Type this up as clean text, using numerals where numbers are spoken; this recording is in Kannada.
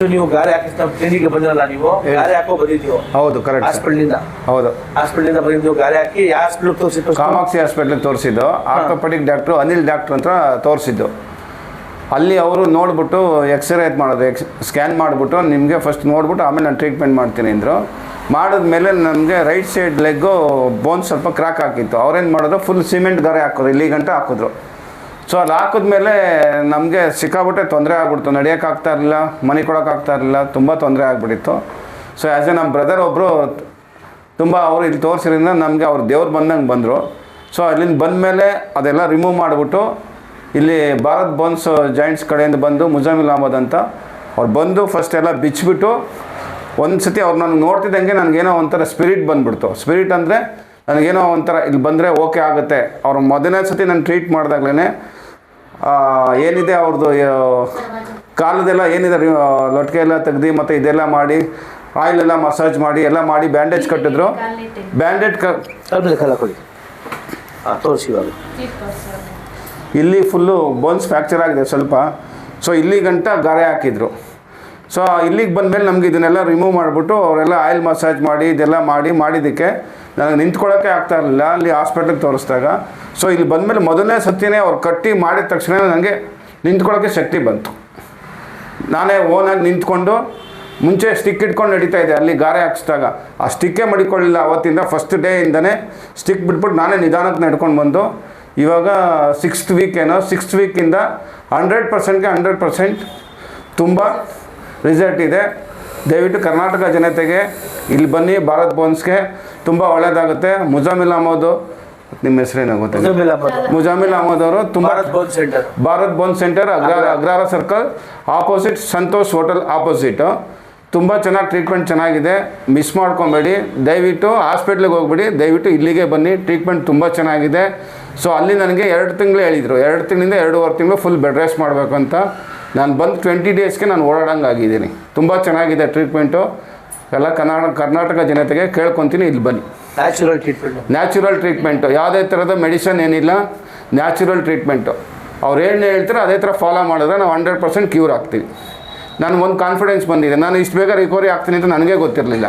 ನೀವು ಗಾಳಿ ಹಾಕಿ ಕ್ಲಿನಿಕ್ಗೆ ಬಂದಿರಲ್ಲ, ನೀವು ಗಾಳಿ ಹಾಕೋ ಬಂದಿದ್ದೀವಿ. ಹೌದು, ಕರೆಕ್ಟ್. ಹಾಸ್ಪಿಟಲಿಂದ ಹೌದು, ಹಾಸ್ಪಿಟಲಿಂದ ಬಂದಿದ್ದೀವಿ. ಗಾಳಿ ಹಾಕಿ ಯಾವ ಹಾಸ್ಪಿಟಲ್ ತೋರಿಸಿದ್ದು? ಕಾಮಾಕ್ಷಿ ಹಾಸ್ಪಿಟ್ಲಿಗೆ ತೋರಿಸಿದ್ದು. ಆರ್ಥೋಪೆಡಿಕ್ ಡಾಕ್ಟ್ರು ಅನಿಲ್ ಡಾಕ್ಟ್ರ್ ಅಂತ ತೋರಿಸಿದ್ದು. ಅಲ್ಲಿ ಅವರು ನೋಡಿಬಿಟ್ಟು ಎಕ್ಸ್ರೇ ಮಾಡಿದ್ರು, ಸ್ಕ್ಯಾನ್ ಮಾಡಿಬಿಟ್ಟು ನಿಮಗೆ ಫಸ್ಟ್ ನೋಡ್ಬಿಟ್ಟು ಆಮೇಲೆ ನಾನು ಟ್ರೀಟ್ಮೆಂಟ್ ಮಾಡ್ತೀನಿ ಅಂದರು. ಮಾಡಿದ್ಮೇಲೆ ನಮಗೆ ರೈಟ್ ಸೈಡ್ ಲೆಗ್ಗು ಬೋನ್ಸ್ ಸ್ವಲ್ಪ ಕ್ರ್ಯಾಕ್ ಹಾಕಿತ್ತು. ಅವ್ರೇನು ಮಾಡಿದ್ರು, ಫುಲ್ ಸಿಮೆಂಟ್ ಗಾರೆ ಹಾಕಿದ್ರು, ಇಲ್ಲಿ ಗಂಟೆ ಹಾಕಿದ್ರು. ಸೊ ಅಲ್ಲಿ ಹಾಕಿದ್ಮೇಲೆ ನಮಗೆ ಸಿಕ್ಕಾಬಿಟ್ಟೆ ತೊಂದರೆ ಆಗ್ಬಿಡ್ತು. ನಡೆಯೋಕ್ಕಾಗ್ತಾ ಇರಲಿಲ್ಲ, ಮನೆ ಕೊಡೋಕ್ಕಾಗ್ತಾ ಇರಲಿಲ್ಲ, ತುಂಬ ತೊಂದರೆ ಆಗಿಬಿಟ್ಟಿತ್ತು. ಸೊ ಆ್ಯಸ್ ಎ ನಮ್ಮ ಬ್ರದರ್ ಒಬ್ಬರು ತುಂಬ ಅವರು ಇಲ್ಲಿ ತೋರಿಸಿದ್ರಿಂದ ನಮಗೆ ಅವ್ರು ದೇವ್ರು ಬಂದಂಗೆ ಬಂದರು. ಸೊ ಅಲ್ಲಿಂದ ಬಂದಮೇಲೆ ಅದೆಲ್ಲ ರಿಮೂವ್ ಮಾಡಿಬಿಟ್ಟು ಇಲ್ಲಿ ಭಾರತ್ ಬೋನ್ಸ್ ಜಾಯಿಂಟ್ಸ್ ಕಡೆಯಿಂದ ಬಂದು ಮುಜಾಮಿಲ್ ಅಹಮದ್ ಅಂತ ಅವ್ರು ಬಂದು ಫಸ್ಟ್ ಎಲ್ಲ ಬಿಚ್ಚಿಬಿಟ್ಟು ಒಂದು ಸತಿ ಅವ್ರು ನನಗೆ ನೋಡ್ತಿದ್ದಂಗೆ ನನಗೇನೋ ಒಂಥರ ಸ್ಪಿರಿಟ್ ಬಂದುಬಿಡ್ತು. ಸ್ಪಿರಿಟ್ ಅಂದರೆ ನನಗೇನೋ ಒಂಥರ ಇಲ್ಲಿ ಬಂದರೆ ಓಕೆ ಆಗುತ್ತೆ. ಅವ್ರು ಮೊದಲನೇ ಸತಿ ನಾನು ಟ್ರೀಟ್ ಮಾಡಿದಾಗಲೇ ಏನಿದೆ ಅವ್ರದ್ದು ಕಾಲದೆಲ್ಲ ಏನಿದೆ ಲೊಟ್ಟಿಗೆ ಎಲ್ಲ ತೆಗ್ದು ಮತ್ತು ಇದೆಲ್ಲ ಮಾಡಿ ಆಯಿಲೆಲ್ಲ ಮಸಾಜ್ ಮಾಡಿ ಎಲ್ಲ ಮಾಡಿ ಬ್ಯಾಂಡೇಜ್ ಕಟ್ಟಿದ್ರು. ಬ್ಯಾಂಡೇಜ್ ಕೊಡಿ ತೋರಿಸಿ. ಇಲ್ಲಿ ಫುಲ್ಲು ಬೋನ್ಸ್ ಫ್ರ್ಯಾಕ್ಚರ್ ಆಗಿದೆ ಸ್ವಲ್ಪ. ಸೊ ಇಲ್ಲಿ ಗಂಟ ಗಾರೆ ಹಾಕಿದ್ರು. ಸೊ ಇಲ್ಲಿಗೆ ಬಂದಮೇಲೆ ನಮ್ಗೆ ಇದನ್ನೆಲ್ಲ ರಿಮೂವ್ ಮಾಡಿಬಿಟ್ಟು ಅವರೆಲ್ಲ ಆಯಿಲ್ ಮಸಾಜ್ ಮಾಡಿ ಇದೆಲ್ಲ ಮಾಡಿದ್ದಕ್ಕೆ ನನಗೆ ನಿಂತ್ಕೊಳ್ಳೋಕ್ಕೆ ಆಗ್ತಾ ಇರಲಿಲ್ಲ ಅಲ್ಲಿ ಹಾಸ್ಪಿಟ್ಲಿಗೆ ತೋರಿಸಿದಾಗ. ಸೊ ಇಲ್ಲಿ ಬಂದಮೇಲೆ ಮೊದಲನೇ ಸತಿನೇ ಅವ್ರು ಕಟ್ಟಿ ಮಾಡಿದ ತಕ್ಷಣ ನನಗೆ ನಿಂತ್ಕೊಳ್ಳೋಕ್ಕೆ ಶಕ್ತಿ ಬಂತು. ನಾನೇ ಓನಾಗಿ ನಿಂತ್ಕೊಂಡು ಮುಂಚೆ ಸ್ಟಿಕ್ ಇಟ್ಕೊಂಡು ನಡೀತಾ ಇದ್ದೆ. ಅಲ್ಲಿ ಗಾರೆ ಹಾಕಿಸಿದಾಗ ಆ ಸ್ಟಿಕ್ಕೇ ಮಡಿಕೊಳ್ಳಿಲ್ಲ ಅವತ್ತಿಂದ. ಫಸ್ಟ್ ಡೇಯಿಂದನೇ ಸ್ಟಿಕ್ ಬಿಟ್ಬಿಟ್ಟು ನಾನೇ ನಿಧಾನಕ್ಕೆ ನಡ್ಕೊಂಡು ಬಂದು ಇವಾಗ 6th ವೀಕ್ ಏನೋ 6th ವೀಕಿಂದ 100%ಗೆ 100% ತುಂಬ ರಿಸಲ್ಟ್ ಇದೆ. ದಯವಿಟ್ಟು ಕರ್ನಾಟಕ ಜನತೆಗೆ ಇಲ್ಲಿ ಬನ್ನಿ, ಭಾರತ್ ಬೋನ್ಸ್ಗೆ ತುಂಬ ಒಳ್ಳೆಯದಾಗುತ್ತೆ. ಮುಜಾಮಿಲ್ ಅಹಮದ್, ನಿಮ್ಮ ಹೆಸರೇನೋ ಗೊತ್ತಿಲ್ಲ, ಮುಜಾಮಿಲ್ ಅಹಮದ್ ಅವರು ತುಂಬ Bharat bone centre Agrahara circle opposite Santosh hotel opposite. ತುಂಬ ಚೆನ್ನಾಗಿ ಟ್ರೀಟ್ಮೆಂಟ್ ಚೆನ್ನಾಗಿದೆ. ಮಿಸ್ ಮಾಡ್ಕೊಬೇಡಿ. ದಯವಿಟ್ಟು ಹಾಸ್ಪಿಟ್ಲಿಗೆ ಹೋಗ್ಬಿಡಿ, ದಯವಿಟ್ಟು ಇಲ್ಲಿಗೆ ಬನ್ನಿ. ಟ್ರೀಟ್ಮೆಂಟ್ ತುಂಬ ಚೆನ್ನಾಗಿದೆ. ಸೊ ಅಲ್ಲಿ ನನಗೆ 2 ತಿಂಗಳು ಹೇಳಿದರು. 2 ತಿಂಗಳಿಂದ 2.5 ತಿಂಗಳು ಫುಲ್ ಬೆಡ್ ರೆಸ್ಟ್ ಮಾಡಬೇಕು ಅಂತ. ನಾನು ಬಂದು 20 ಡೇಸ್ಗೆ ನಾನು ಓಡಾಡಂಗೆ ಆಗಿದ್ದೀನಿ. ತುಂಬ ಚೆನ್ನಾಗಿದೆ ಟ್ರೀಟ್ಮೆಂಟು. ಎಲ್ಲ ಕರ್ನಾಟಕ ಜನತೆಗೆ ಕೇಳ್ಕೊತೀನಿ, ಇಲ್ಲಿ ಬನ್ನಿ. ನ್ಯಾಚುರಲ್ ಟ್ರೀಟ್ಮೆಂಟು, ಯಾವುದೇ ಥರದ ಮೆಡಿಸನ್ ಏನಿಲ್ಲ, ನ್ಯಾಚುರಲ್ ಟ್ರೀಟ್ಮೆಂಟು. ಅವ್ರು ಏನು ಹೇಳ್ತಾರೆ ಅದೇ ಥರ ಫಾಲೋ ಮಾಡಿದ್ರೆ ನಾವು 100% ಕ್ಯೂರ್ ಆಗ್ತೀವಿ. ನನಗೊಂದು ಕಾನ್ಫಿಡೆನ್ಸ್ ಬಂದಿದೆ. ನಾನು ಇಷ್ಟು ಬೇಗ ರಿಕವರಿ ಆಗ್ತೀನಿ ಅಂತ ನನಗೇ ಗೊತ್ತಿರಲಿಲ್ಲ.